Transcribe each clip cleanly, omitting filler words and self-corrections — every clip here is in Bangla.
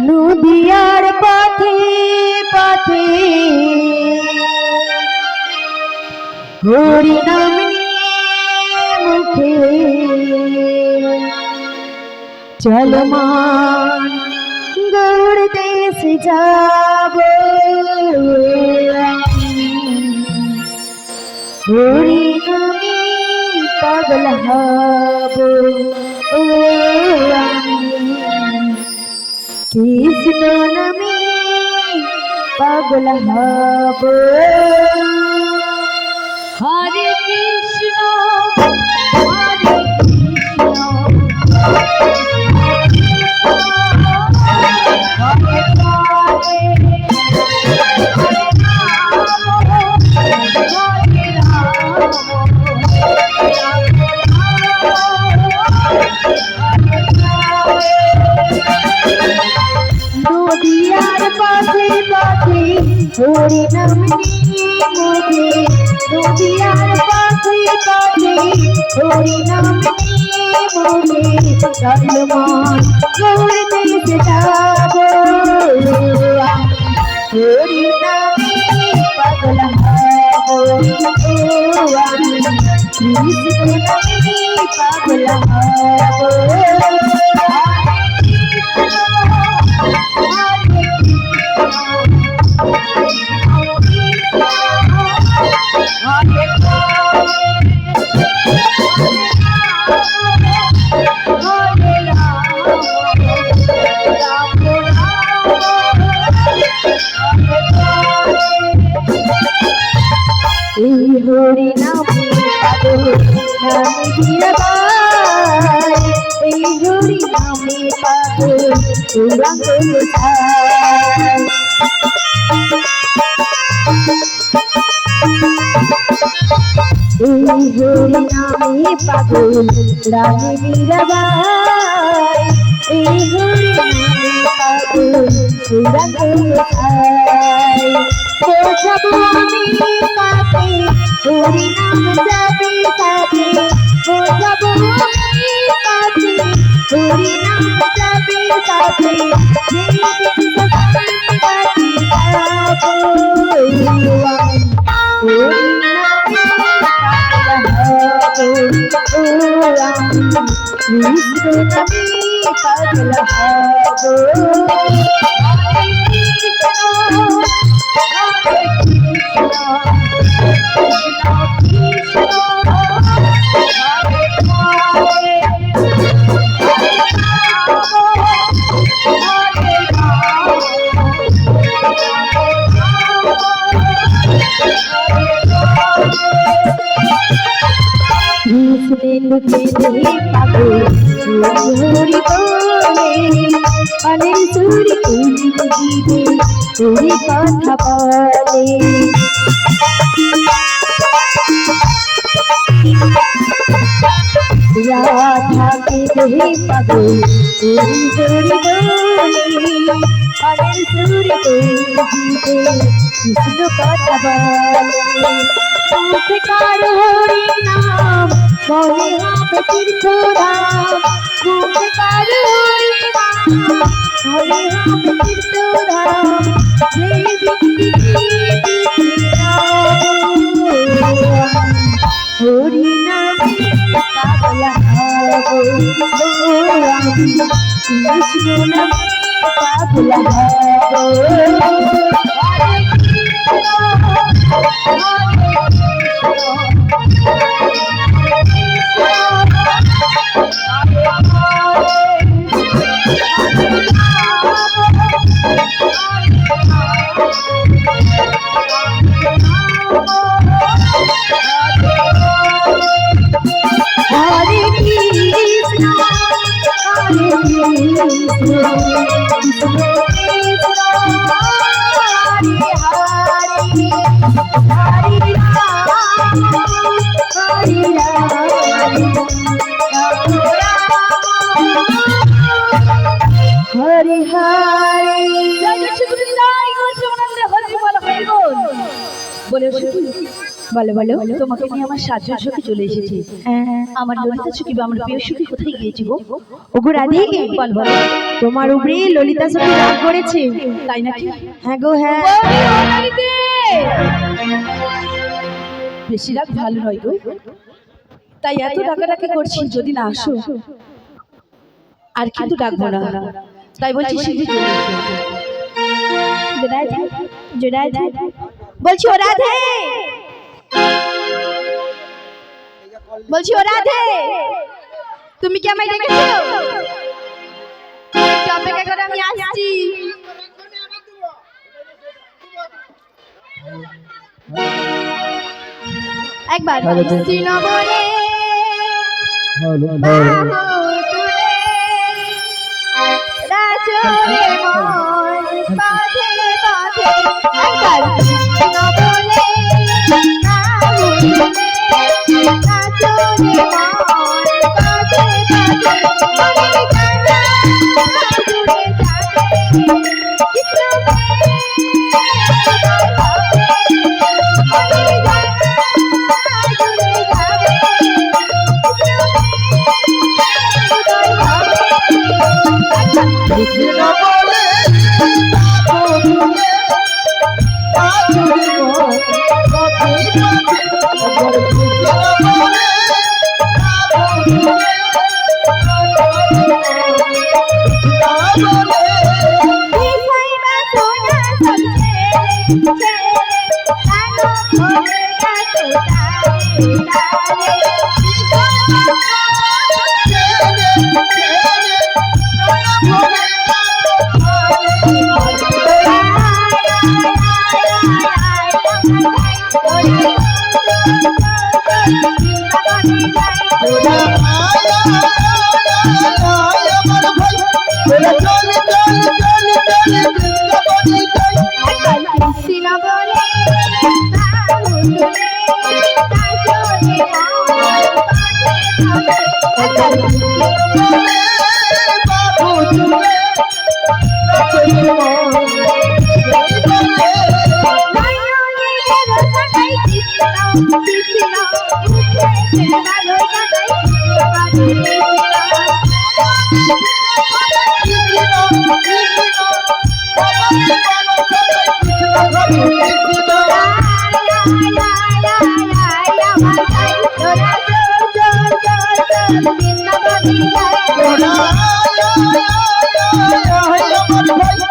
নদিয়ার পথে পথে হরি নাম নিয়ে মুখে চলমান গৌড় দেশ যাব হরি নামে পাগল হব কৃষ্ণ নামে পাগল হব হরে কৃষ্ণ হরে কৃষ্ণ নদিয়ার পথে পথে হরি নাম নিয়ে মুখে নদিয়ার পথে পথে হরি নাম নিয়ে মুখে চলমান গৌড় দেশ যাব হরি নামে পাগল হব কৃষ্ণ নামে পাগল হব হরি নামে পাগল নামে বিরাবাই এই হরি নামে পাগল রঙ্গ কোথায় এই হরি নামে পাগল রানী মীরাবাই এই হরি নামে পাগল রঙ্গ কোথায় বোঝাবো আমি কাকে হরি নাম যাবে সাথে বোঝাবো আমি কাকে হরি নাম যাবে সাথে পাগল হব পাগল হরি বলে অনেক সুরি দিবে হরি কথা বলে রাধাকে দেহে পাগল হরি হরি বলে অনেক সুরি দিবে কৃষ্ণ কথা বলে মুখে কার হরি নাম মনে হবে তীর্থধাম মুখে কার হরি নাম মনে হবে তীর্থধাম হরি নামে পাগল হব কৃষ্ণ নামে পাগল হব हरे हरे बोले বলো বলো। তোমাকে নিয়ে আমার সাজন সখী চলে এসেছি। আমার ললিতা সখী বা আমার প্রিয় সখী কোথায় গিয়েছি গো? ওগো রাধে, বল বল। তোমার উপরে ললিতা সখী রাগ করেছে। তাই নাকি? হ্যাঁ গো হ্যাঁ। বেশি রাগ ভালো নয় গো, তাই এত ডাকাডাকি করছি যদি না আসো আর কিন্তু ডাকবো না, তাই বলছি শীঘ্রই চলে এসো। রাধে, রাধে, বলছি ও রাধে, বলছি ও রাধে, তুমি কি আমায় ডেকেছো? একটু অপেক্ষা করো, আমি আসছি। একবার সিনা বলে রাজরে মন বাঁধে বাঁধে, একবার সিনা বলে রাজরে মন বাঁধে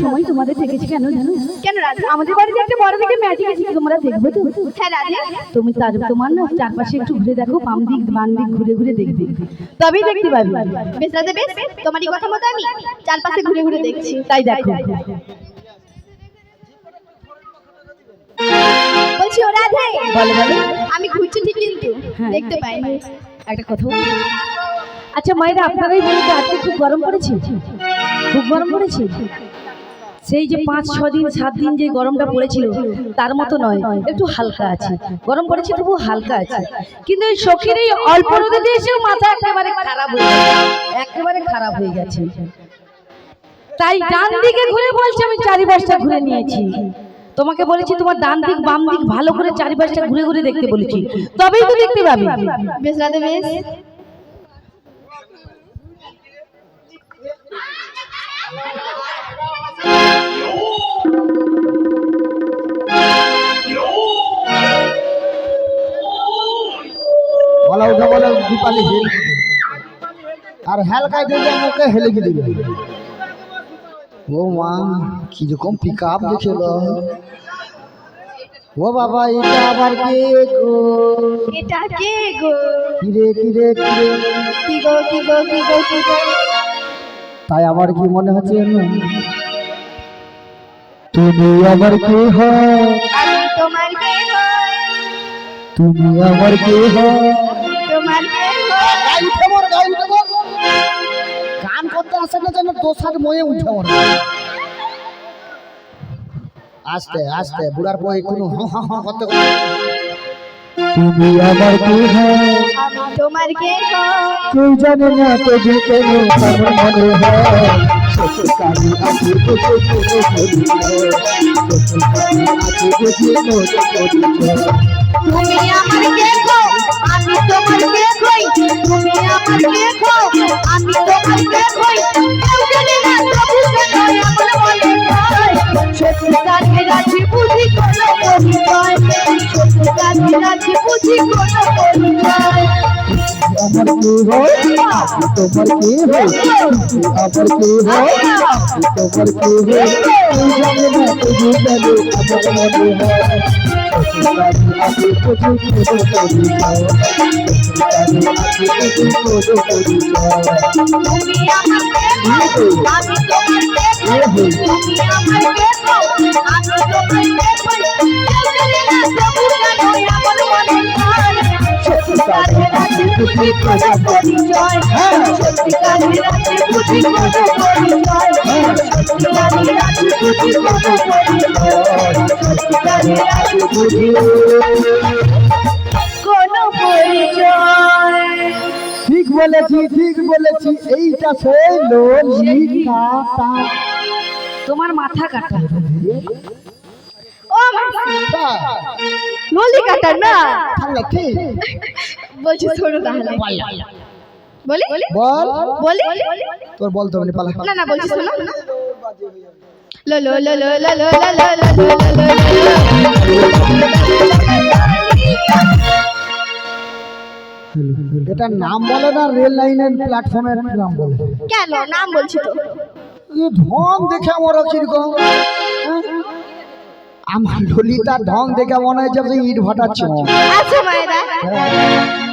সময় তোমাদের দেখেছি কেন জানো? কেন রাধে? আমাদের বাড়িতে একটা বড় দিকে ম্যাজিক আছে, তোমরা দেখবে তো? হ্যাঁ রাধে, তুমি তোমার না চারপাশে একটু ঘুরে দেখো, বাম দিক বাম দিক ঘুরে ঘুরে দেখবে, তবেই দেখতে পাবে। বেশ রাধে বেশ, তোমারই কথা মতো আমি চারপাশে ঘুরে ঘুরে দেখছি। তাই দেখো। বলছি ও রাধে, বলো বলো। আমি ঘুরছি ঠিক কিন্তু দেখতে পাইনি। একটা কথা বলি, আচ্ছা মায়েরা আপনারাই বলুন তো, আজকে খুব গরম পড়েছে? খুব গরম পড়েছে? সেই যে 5-6 দিন 7 দিন যে গরমটা পড়েছিল তার মতো নয়, একটু হালকা আছে। গরম পড়েছে তবু হালকা আছে, কিন্তু এই সখীর এই অল্প রোদে এসেও মাথা একেবারে খারাপ হয়ে গেছে, একেবারে খারাপ হয়ে গেছে। তাই ডান দিকে ঘুরে বলছে আমি চারিপাশটা ঘুরে নিয়েছি। তোমাকে বলেছি তোমার ডান দিক বাম দিক ভালো করে চারিপাশটা ঘুরে ঘুরে দেখতে বলেছি, তবেই তো দেখতে পাবে। বেশ রাধে বেশ। বলা উঠা বলে দীপালি হেল আর হেলকায় দিলে মুখে হেলেকে দিবে। ও মা কিরকম পিক আপ দেখল। ও বাবা এটা আবার কে গো? এটা কে গো? কিরে কিরে কিরে কি গো কি গো কি গো কি গো? তাই আমার কি মনে হচ্ছে জানো? তুমি আমার কে হয়, আমি তোমার কে হই, তুমি আমার কে হয়। তোমার কে হই। গান করতে আসে না যেন দোষার ময়ে উঠে মরে। আস্তে আস্তে বুড়ার বই কোনো করতে করতে। তুমি আমার কে হয়, আমি তোমার কে হই। কেউ জানে না তবু কেন আমার মনে হয় সত্যিকারই আছে তো কোনো পরিচয়, সত্যিকারই আছে তো কোনো পরিচয়। তুমি আমার কে হো, আমি তোমার কে হই। তুমি আমার কে হো, আমি তোমার কে হই। কেউ জানে না তবু কেন আমার মনে হয় সত্যিকারের আছে বুঝি কোনো পরিচয়, সত্যিকারের আছে বুঝি কোনো পরিচয়। আমার কে হয়, তোমার কে হয়, আমার কে হয়, তোমার কে হয়, কেউ জানে না তবু কেন আমার মনে হয় সত্যিকারই আছে তো কোনো পরিচয়, সত্যিকারই আছে তো কোনো পরিচয়। তুমি আমার কে হো, আমি তোমার কে হই। তুমি আমার কে হো, আমি তোমার কে হই। কেউ জানে না তবু কেন আমার মনে হয় সত্যিকারের আছে বুঝি কোনো পরিচয়, সত্যিকারের আছে বুঝি কোনো পরিচয়, সত্যিকারের আছে বুঝি কোনো পরিচয়, সত্যিকারের আছে বুঝি কোনো পরিচয়। ঠিক বলেছি, ঠিক বলেছি, এইটা সেই ললিতা। তোমার মাথা কাটা। ও মাসি, ললিকাটা না তাহলে কি বলছি, শোনো তাহলে বলি বল, বলি তোর বলতে হবে না, পালা। না না বলছি শোনো। লো লো লো লো লো লো লো লো লো এটা নাম বলে না, রেল লাইনের প্ল্যাটফর্মের নাম বলে। কেন নাম বলছি তো? এই ঢং দেখে আমার কিরকম, আমার ললিতার ঢং দেখে মনে হচ্ছে যে ইট ভাটাচ্ছ। আচ্ছা মায়েরা,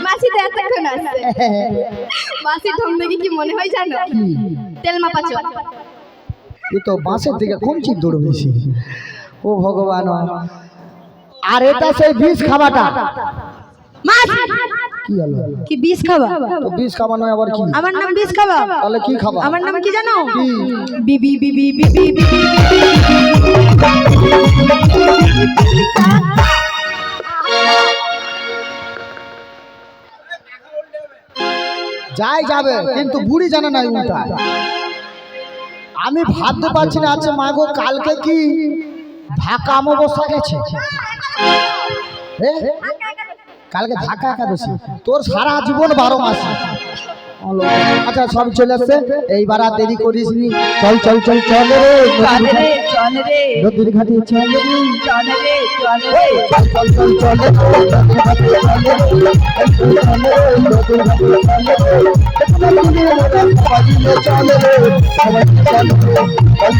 মাসি তো এতক্ষণ আসছে। মাসির ঢং দেখে কি মনে হয় জানো? তেল মাপাচ্ছ। এ তো বাঁশের দিকে কমচির দৌড় বেশি। ও ভগবান, আর এটা সেই বিষ খাবাটা। মাসি কি হলো? কি বিষ খাবা? তো বিষ খাবা নয় আবার কি? আমার নাম বিষ খাবা? তাহলে কি খাবা? আমার নাম কি জানো? কি? বিবি বিবি বিবি বিবি। যাই যাবে, কিন্তু বুড়ি জানে না উল্টা। আমি ভাবতে পারছি না, আছে মাগো কালকে কি ঢাকা অমাবস্যা গেছে? কালকে ঢাকা একাদশী, তোর সারা জীবন 12 মাস। আচ্ছা সব চলে আসছে, এইবার আর দেরি করিস নি। চল চল চল চল রে, চল রে চল রে নদীর ঘাটে চল রে, চল রে চল রে। চল চল চল চল রে, নদীর ঘাটে চল রে, নদীর ঘাটে চল রে, সবাই চল রে, চল চল চল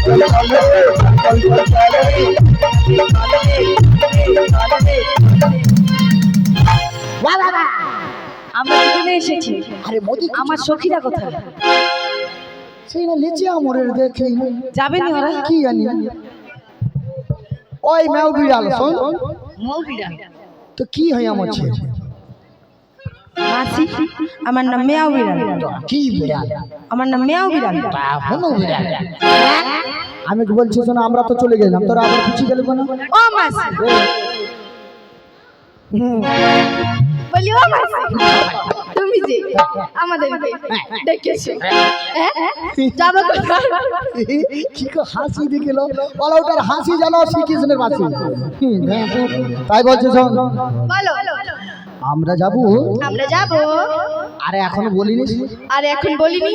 রে, চল চল চল রে। আমরা এখানে এসেছি। আরে মোদি, আমার সখীরা কোথায়? সেই না লিচে আমরের দেখে যাবে নি ওরা? কি জানি। ওই মেও বিড়াল শোন, মৌবিড়া। তো কি হয় আমার ছেলে? মাসি, আমার নাম মেয়াও বিড়াল। কি বিড়াল? আমার নাম মেয়াও বিড়াল। হলো বিড়াল। আমি কি বলছি শোনো, আমরা তো চলে গেলাম, তোরা আবার পিছিয়ে গেলে কেন? ও মাসি, বলি ও মাসি, তুমি যে আমাদেরকে ডেকেছো, যাবো কোথায়? কি কো হাসি দিল, বলো ওটার হাসি জানো শ্রীকৃষ্ণের হাসি। তাই বলছি শোন, বলো আমরা যাবো। আমরা যাবো। আরে এখনো বলিনি। আরে এখন বলিনি।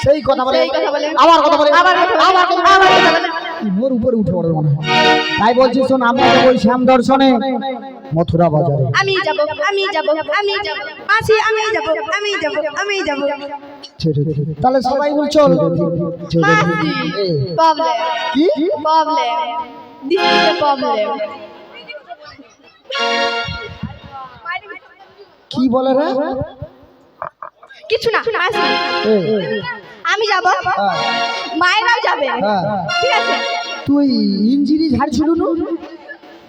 সেই কথা বলে, সেই কথা বলে, আবার কথা বলে, আবার কথা বলে, আবার কথা বলে। আবার কথা বলে। মোর উপরে উঠে পড়ে মনে হয়। তাই বলছি শোন, আমরা যাবো ওই শ্যাম দর্শনে মথুরা বাজারে। আমি যাব, আমি যাব, আমি যাব, মাসি আমি যাব, আমি যাব, আমি যাব। তাহলে সবাই বল চল। মাসি প্রবলেম, কি problem, this is a problem. কি বলে রে? কিছু না মাসি, আমি যাব, হ্যাঁ মায়েরাও যাবে, হ্যাঁ ঠিক আছে? তুই ইঞ্জিরি ঝাড়ছিল না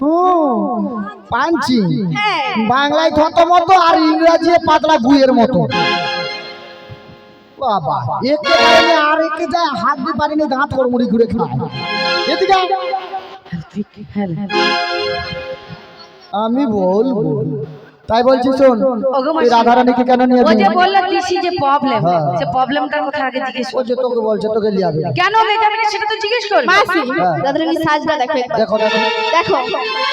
ও পাঞ্চি হ্যাঁ। বাংলায় থত মতো আর ইংরাজি পাতলা গুয়ের মতো বাবা একে পারেনি আর একে যায় হাত দিয়ে পারেনি দাঁত কড়মুড়ি ঘুরে খায় এদিকে আয়। আমি বলবো তাই বলছি শোন ওগো মাসি, এই রাধারানীকে কেন নিয়ে ও যে যাবি? বললো দিশি যে প্রবলেম, হ্যাঁ। সে প্রবলেমটার কথা আগে জিজ্ঞেস ও কর। যে তোকে বলছে তোকে নিয়ে যাবে কেন লে যাবে না সেটা তো জিজ্ঞেস করবি। মাসি হ্যাঁ। রাধারানীর সাজটা দেখো একবার। দেখো দেখো দেখো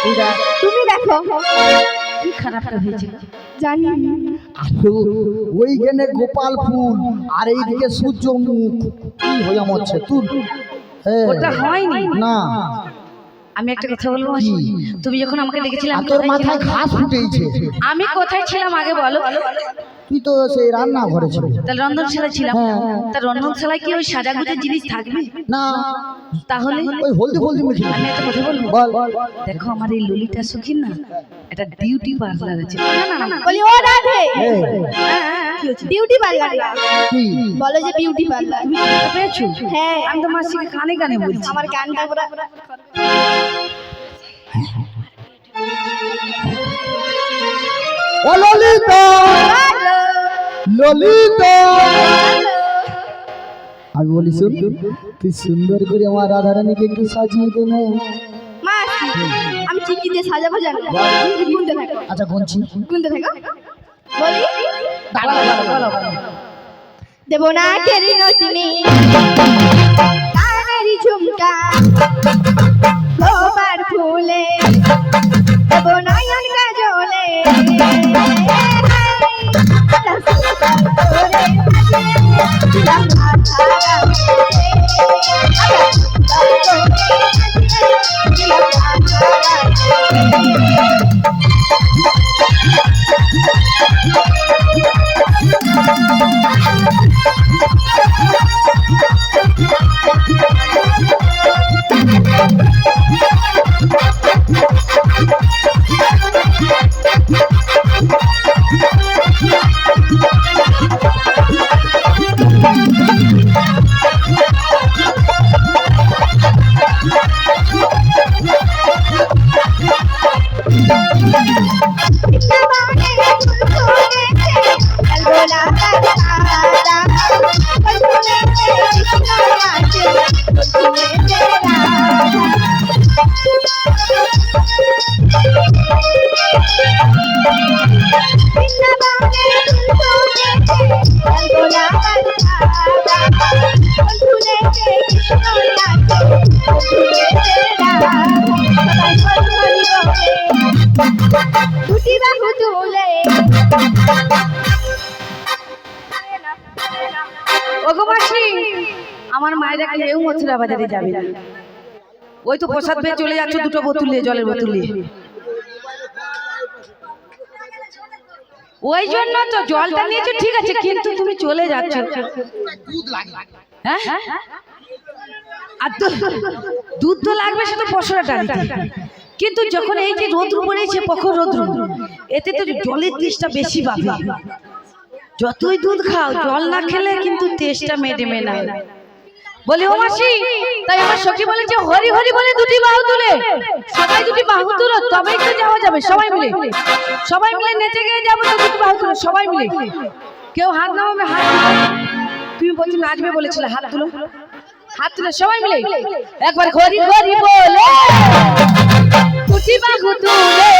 এই দেখ। তুমি দেখো, কি খারাপটা হয়েছিল জানি আসো, ওইখানে গোপাল ফুল আর এইদিকে সূর্যমুখ কি হয়ে মরছে তুই ওটা হয়নি। না আমি একটা কথা বলবো মাসি, তুমি যখন আমাকে ডেকেছিলে আর আমি তোর কোথায় মাথায় ছিলাম? ঘাস ফুটেছে আমি কোথায় ছিলাম আগে বলো। তুই তো সেই রান্না ঘরে ছিল তাহলে রন্ধনশালায় ছিলাম, হ্যাঁ। তা রন্ধনশালায় কি ওই সাজাগুজের জিনিস থাকবে? না তাহলে ওই হলদি হলদি মেখে আমি একটা কথা বলবো, বল দেখো আমার এই ললিতা সখীর না একটা ডিউটি পার্লার আছে। না না না, বলি ও রাধে এই, কি হচ্ছে? বিউটি পার্লার, কি বলো যে বিউটি পার্লার। তুমি শুনতে পেয়েছো? হ্যাঁ আমি তো মাসিকে কানে কানে বলছি। আমার কানটা পুরো ও ললিতা হ্যালো ললিতা হ্যালো। আমি বলি শুন তুই সুন্দর করে আমার রাধারানীকে একটু সাজিয়ে দে না মাসি আমি চিকি দিয়ে সাজাবো জানো, তুমি গুনতে থাকো আচ্ছা গুনছি গুনতে থাকো। বলি বলো, বলো, বলো। দেবো না কেরি নতিনি কানেরি ঝুমকা গোবার ফুলে দেবো নয়ন কাজলে দুটি বাহু তুলে ওগো মাসি, আমার মায়ের কেউ মথুরা বাজারে যাবে না। ওই তো প্রসাদ পেয়ে চলে যাচ্ছে দুটো বোতল নিয়ে, জলের বোতল নিয়ে। ওই জন্য তো জলটা নিয়েছো ঠিক আছে, কিন্তু তুমি চলে যাচ্ছ। হ্যাঁ আর দুধ তো লাগবে, সে তো পশরা টানতে। কিন্তু যখন এই যে রোদ্র পড়েছে প্রখর রোদ্র, এতে তো জলের তেষ্টা বেশি পাবে। যতই দুধ খাও জল না খেলে কিন্তু তেষ্টা মেটেবে না। বলি ও মাসি, তাই আমার সখী বলেছে হরি হরি বলে দুটি বাহু তুলে, সবাই দুটি বাহু তুলো তবেই তো যাওয়া যাবে। সবাই মিলে নেচে গিয়ে যাবো তো দুটি বাহু তুলো সবাই মিলে। কেউ হাত নামাবে, হাত তুমি বলছি নাচবে বলেছিলে, হাত তুলো, হাত তুলে সবাই মিলে একবার হরি হরি বলে দুটি বাহু তুলে,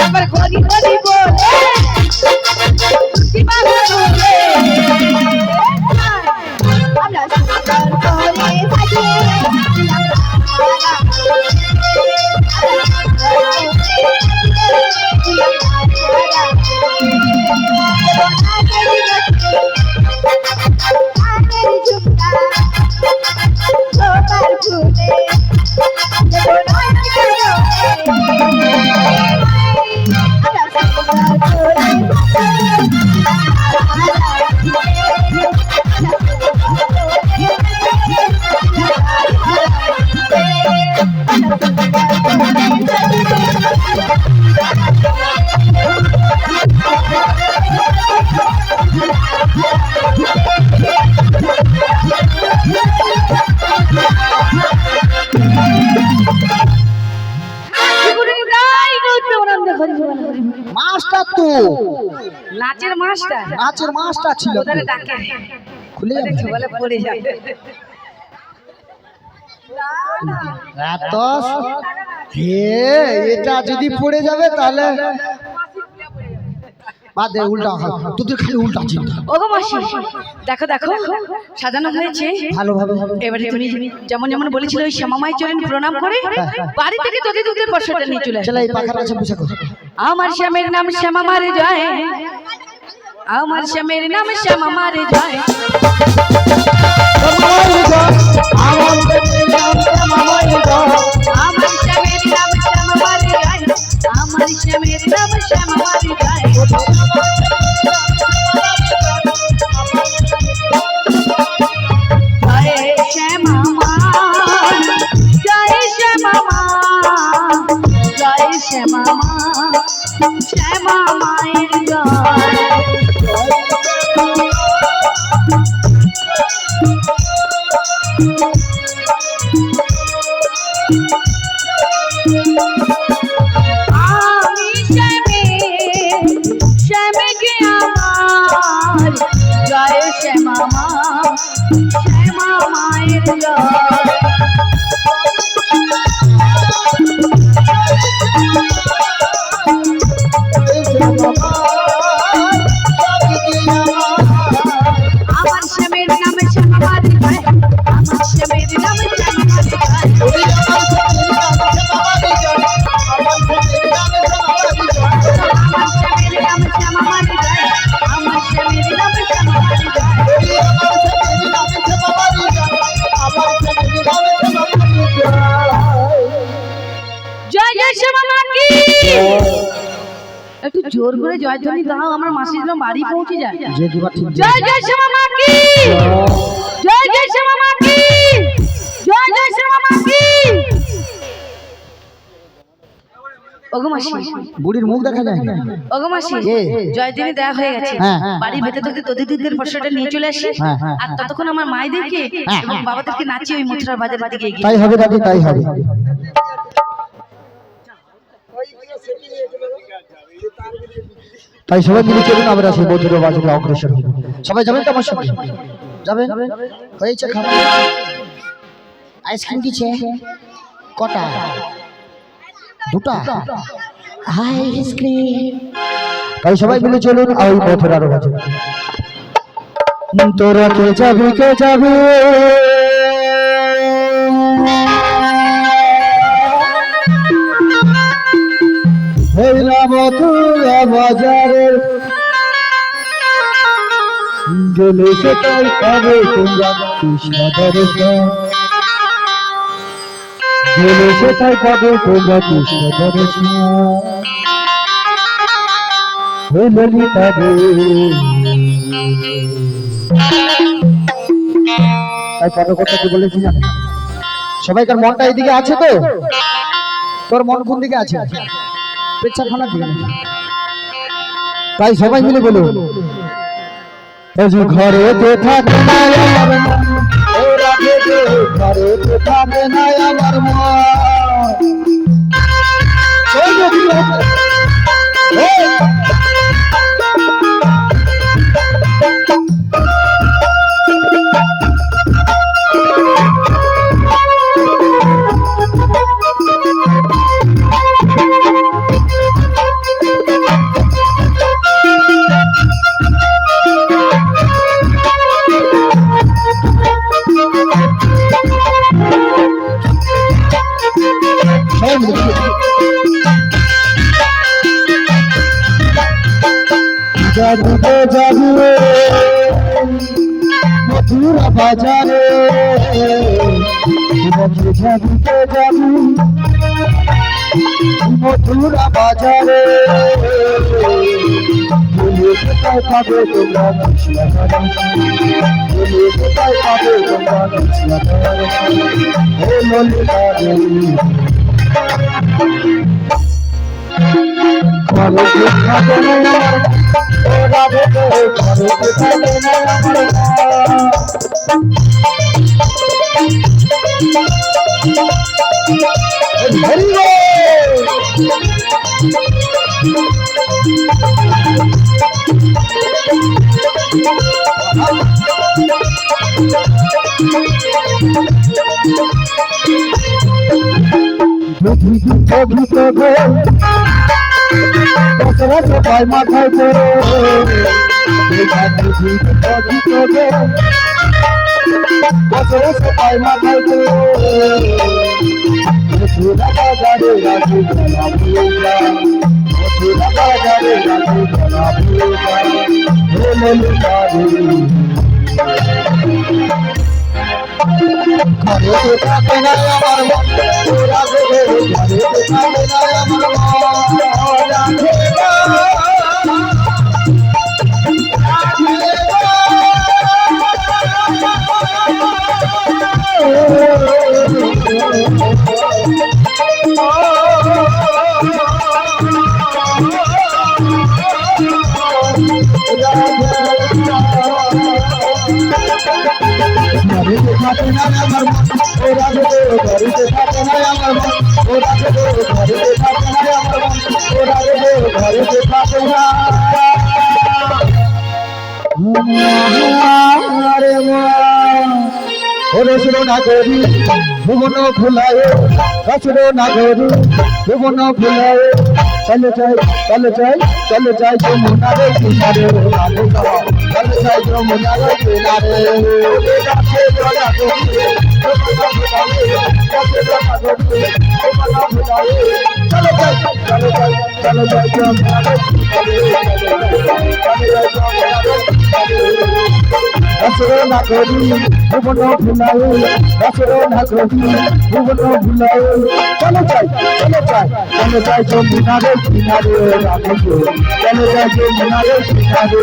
একবার হরি হরি বলে দুটি বাহু তুলে। আমরা সুন্দর করে সাজিয়ে বল হরি বল। মাস্টার তো নাচের মাস্টার নাচের মাস্টার ছিল ওদের ডাকে খুলে যাবে বলে পড়ে যাবে। এত হে এটা যদি পড়ে যাবে তাহলে বাদ দে, উল্টা হয় তোদের খালি উল্টা চিন্তা। ওগো মাসি দেখো দেখো সাজানো হয়েছে ভালোভাবে এবারে তুমি যেমন যেমন বলেছিলে ওই শ্যামামাই চলেন প্রণাম করে বাড়ি থেকে তোদের দুধের পয়সাটা নিয়ে চলে আসো। চলে এই পাখার কাছে বসে কর। আমার শ্যামের নাম শ্যামামার জয়, আমার শ্যামের নাম শ্যামামার জয়। আমার নাম শ্যামামাই জয়, আমার শ্যামের নাম শ্যামামার জয়, আমার শ্যামের নাম শ্যামামার জয়। জয় শ্যামামা, জয় শ্যামামা, জয় শ্যামামা, শ্যামামায়ের জয়। আমি শ্যামে আমার জয় শ্যামামা, শ্যামামায়ের জয়। আমার শ্যামের নাম শ্যামামার জয়, আমার শ্যামের নাম শ্যামামার জয়। আমার শ্যামের নাম শ্যামামার জয়, আমার শ্যামের নাম শ্যামামার জয়। জয় জয় শ্যামামা কি। একটু জোর করে জয়ধ্বনি দাও, আমার মাসির জন্য বাড়ি পৌঁছে যায়। যে দিবা ঠিক জয় জয় শ্যামামা কি, জয় জয় শ্যামামা কি, জয় জয় শ্যামামা কি। ওগো মাসি বুড়ির মুখ দেখা যায় না। ওগো মাসি এ। জয়ধ্বনি দেওয়া হয়ে গেছে, হ্যাঁ, হ্যাঁ। বাড়ির ভেতর থেকে তোদের দুধের পয়সাটা নিয়ে চলে আসি। হ্যাঁ, হ্যাঁ, আর ততক্ষণ আমার মায়েদেরকে হ্যাঁ, এবং হ্যাঁ। বাবাদেরকে নাচিয়ে ওই মথুরার বাজারের দিকে এগিয়ে। তাই হবে দাদি, তাই হবে। তাই সবাই মিলে চলুন, আমরা সেই বন্ধুরা বাজারে অগ্রসর হব। সবাই যাবেন তো আমার সঙ্গে? যাবেন? হয়েছে খাবার। আইসক্রিম দিচ্ছে কটা? দুটা আইসক্রিম। তাই সবাই মিলে চলুন আর ওই মথুরার বাজারে। তোরা কে যাবি, কে যাবি? হেরা মথুরা বাজারে গেলে সেটাই পাবে তোমরা কৃষ্ণ দর্শন, গেলে সেটাই পাবে তোমরা কৃষ্ণ দর্শন। হে ললিতা রে, তাই কত কথা কি বলেছি না? সবাইকার মনটা এইদিকে আছে তো? তোর মন কোন দিকে আছে? পেছাখানার দিকে নাকি? তাই সবাই মিলে বলো, ঘরেতে থাকে না আমার মন, ওরা ভেবে ঘরেতে থাকে না আমার মন। যাবি যাবি মথুরা বাজারে, যাবি যাবি মথুরা বাজারে, কোথায় পাবে তোমরা কৃষ্ণ দর্শন, কোথায় পাবে তোমরা কৃষ্ণ দর্শন। হে ললিতা দেবী ঘরে থাকে না আমার, ওরা ভেবে ঘরে থাকে না আমার। হরি বল। বছরে সবাই মাথায় করে বছরে সবাই মাথায় করে মথুরা বাজারে রাজু গলা ভুলা মথুরা বাজারে রাজু গলা ভুলা ঘরে থাকে না আমার মন তোরা ঘরে থাকে না আমার মন রাধে থাকে না আমার মন ওরা ঘরে থাকে না আমার মন ওরা ঘরে থাকে না আমার মন ওরা ঘরে থাকে না আরে মা ওরে শুনো না করি ভুবন ভুলায় রসুরো না করি ভুবন ভুলায় চলে যাই যমুনারে কিনারে চলে যাই যমুনারে কিনারে রসুরো না করি ভুবন ভুলায় রসুরো না করি ভুবন ভুলায় চলে যাই যমুনারে কিনারে চলে যাই যমুনারে কিনারে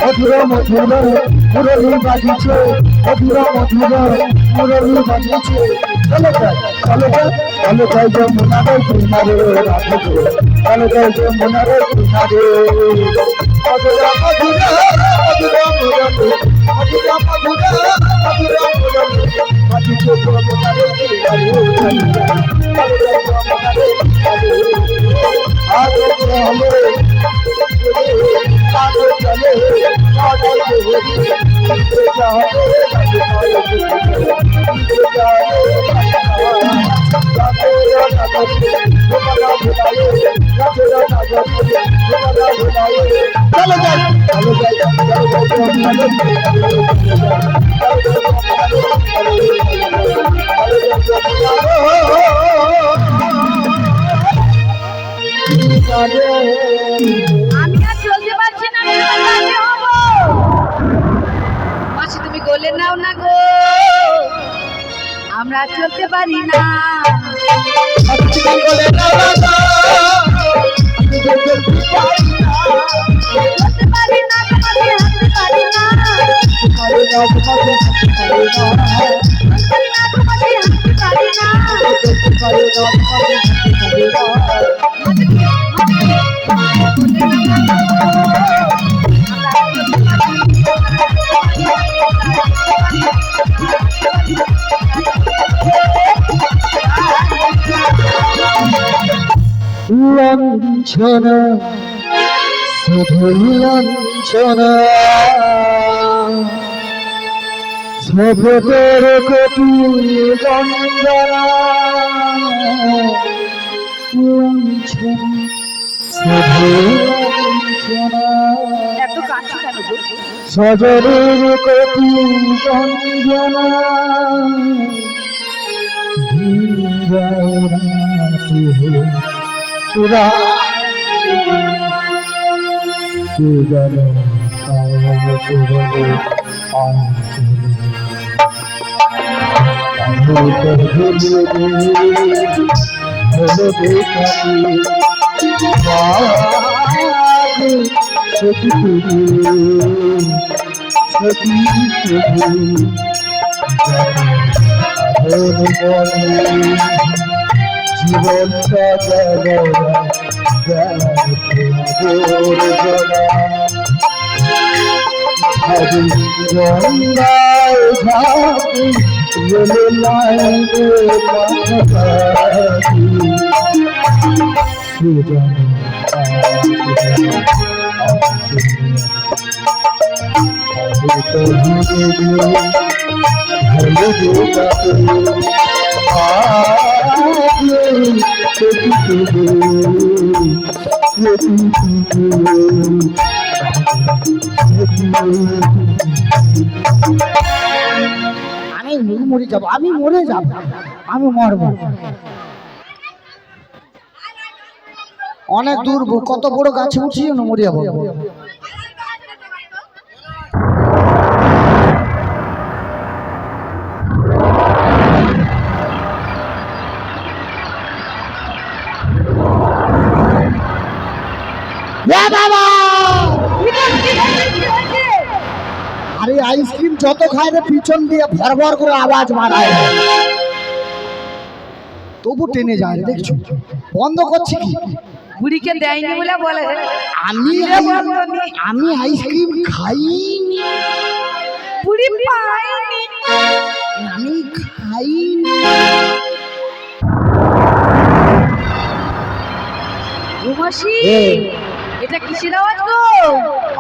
মধুর মধুর মুরলী বাজিছে মধুর মধুর মুরলী বাজিছে চলে যাই যমুনারে কিনারে রাধে চলে যাই যমুনারে কিনারে মধুর মধুর মধুর মুরলী মধুর মধুর মধুর মুরলী বাজিছে যমুনারে কিনারে চলে যাই যমুনারে কিনারে আগে হলে আগে চলে আগে আমি আর চলতে পারছি না, মাসি তুমি গোলে নাও না গো, আমরা চলতে পারি না। চলতে পারি না, তোমাকে হাঁটতে পারি না। তোমাকে হাঁটতে পারি না। লাঞ্ছনা শুধু লাঞ্ছনা সভ্যতার কটি বন্দনা লাঞ্ছনা শুধু লাঞ্ছনা এত কাছে কেন গো? সজরের কটি বন্দনা পুরা সুজনে জীবনটা হরি গঙ্গায় ঝাঁপি এলে লাইনে পাখি সুজন আমি মরে যাব, আমি মরে যাব, আমি মরবো। অনেক দূর, কত বড় গাছে উঠছি মরে যাবো। আরে আইসক্রিম যত খায় রে পিছন দিয়ে ভর ভর করে আওয়াজ মারায়, তবু টেনে যায় রে, দেখছো বন্ধ করছি কি? বুড়িকে দেয়নি বলে বলে আমি আইসক্রিম খাইনি, বুড়ি পায়নি, আমি খাইনি। উমাসি এটা কিসের আওয়াজ গো?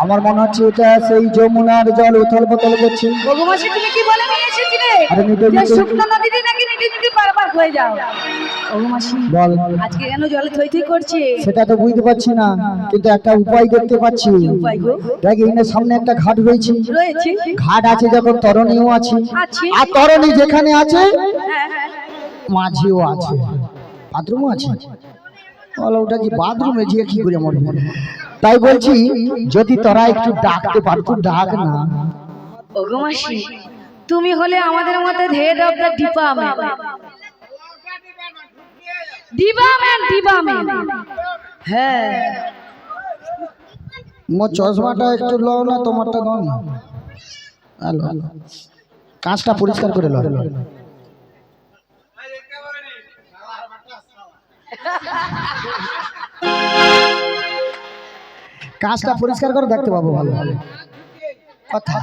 আমার মনে হচ্ছে এটা সেই যমুনার জল উথল পাথল করছে। উমাসি তুমি কি বলে নিয়ে এসেছিলে? আরে নিতে যে শুকনো নদীতে নাকি নিতে নিতে বারবার হয়ে যাও। উমাসি বল আজকে কেন জলে থই থই করছে? সেটা তো বুঝতে পারছি না, কিন্তু একটা উপায় দেখতে পাচ্ছি। উপায় গো? দেখ এখানে সামনে একটা ঘাট রয়েছে, রয়েছে ঘাট আছে যখন তরণীও আছে, আছে। আর তরণী যেখানে আছে হ্যাঁ হ্যাঁ মাঝিও আছে, বাথরুমও আছে। বলো ওটা কি বাথরুমে গিয়ে কি করে মরবে? তাই বলছি যদি তোরা একটু ডাকতে পারতো, ডাক না। ওগোমাসি তুমি হলে আমাদের মধ্যে head of the department, department. হ্যাঁ মোর চশমাটা একটু লও না, তোমারটা দাও না। হ্যালো, কাঁচটা পরিষ্কার করে লও। কাঁচটা পরিষ্কার করে দেখতে পাবো ভালো ভালো কথা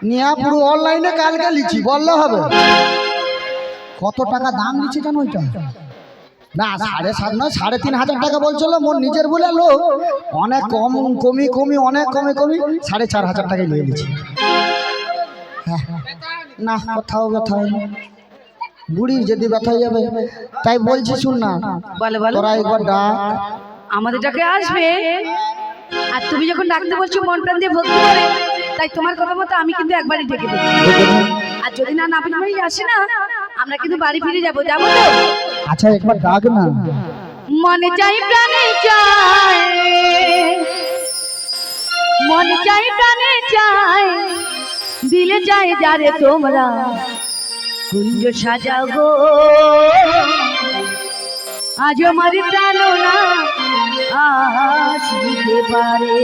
নিয়া। পুরো অনলাইনে কালকে লিখি বললে হবে। কত টাকা দাম নিচ্ছে জানো ওইটা? না 7.5 নয় 3.5 টাকা বলছিল। মোর নিজের বলে লোক অনেক কমি অনেক কমে 4.5 টাকায় নিয়ে নিচ্ছে। না কোথাও ব্যথা হয়নি, বুড়ির যদি ব্যথা যাবে। তাই বলছি শুন না, বলে বলে তোরা একবার ডাক, আমাদের ডাকে আসবে। আর তুমি যখন ডাকতে বলছো মন প্রাণ দিয়ে ভক্তি করে, তাই তোমার কথা মতো আমি কিন্তু একবারই ডেকে দেবো। আর যদি না নাপিত মশাই আসে না, আমরা কিন্তু বাড়ি ফিরে যাবো। যাবো তো? আচ্ছা একবার ডাক না। মনে চাই প্রাণে চাই, মনে চাই প্রাণে চাই, দিলে চাই যারে তোমরা কুঞ্জ সাজাও গো। আজ আমার প্রাণ না আসিতে পারে।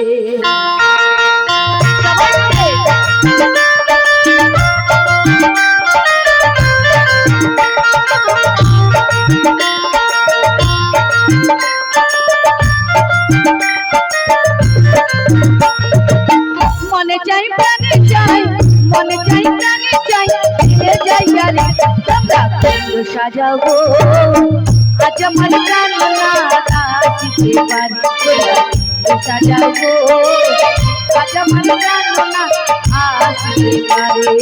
মনে চাই প্রাণে চাই, মনে চাই প্রাণে চাই, দিলে যাই যারে তোমরা কুঞ্জ সাজাও গো। আজ আমার প্রাণ না আসিতে পারে, সাজাও গো। আজ আমার প্রাণ না আসিতে পারে।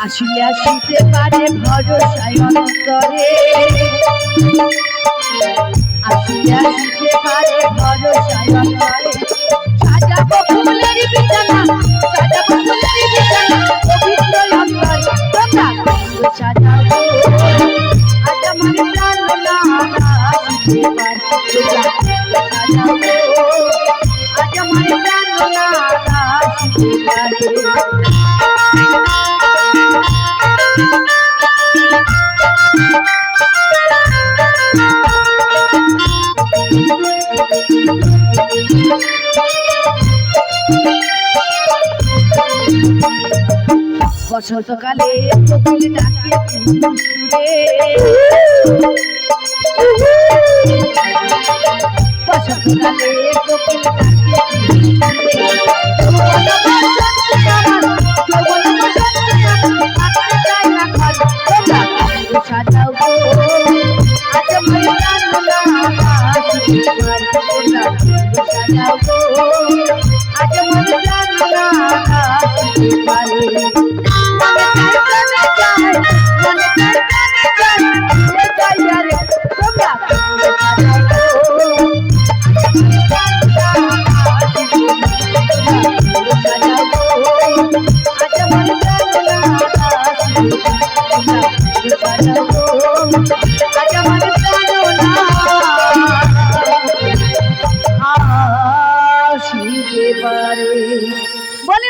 আসিলে আসিতে পারে ভরসায় অন্তরে, আসিলে আসিতে পারে ভরসায় অন্তরে। সাজাবো ফুলের বিছানা, সাজাবো ফুলের বিছানা, পবিত্র অন্তরে তোমরা সাজাবো। আজ আমার প্রাণ না আসিতে পারে, সাজাবো। আজ আমার প্রাণ না আসিতে পারে। বসন্তকালে কোকিল ডাকে সুরে, বসন্তকালে কোকিল ডাকে সুরে, যৌবন বসন্তে আমার, যৌবন বসন্তে আমার, আকাশ যায় না ঘর, তোমরা ঘর সাজাও গো, আজ ময়দান না আকাশ তোমার, তোমরা ঘর সাজাও গো, আজ ময়দান না আকাশ তোমার। বলে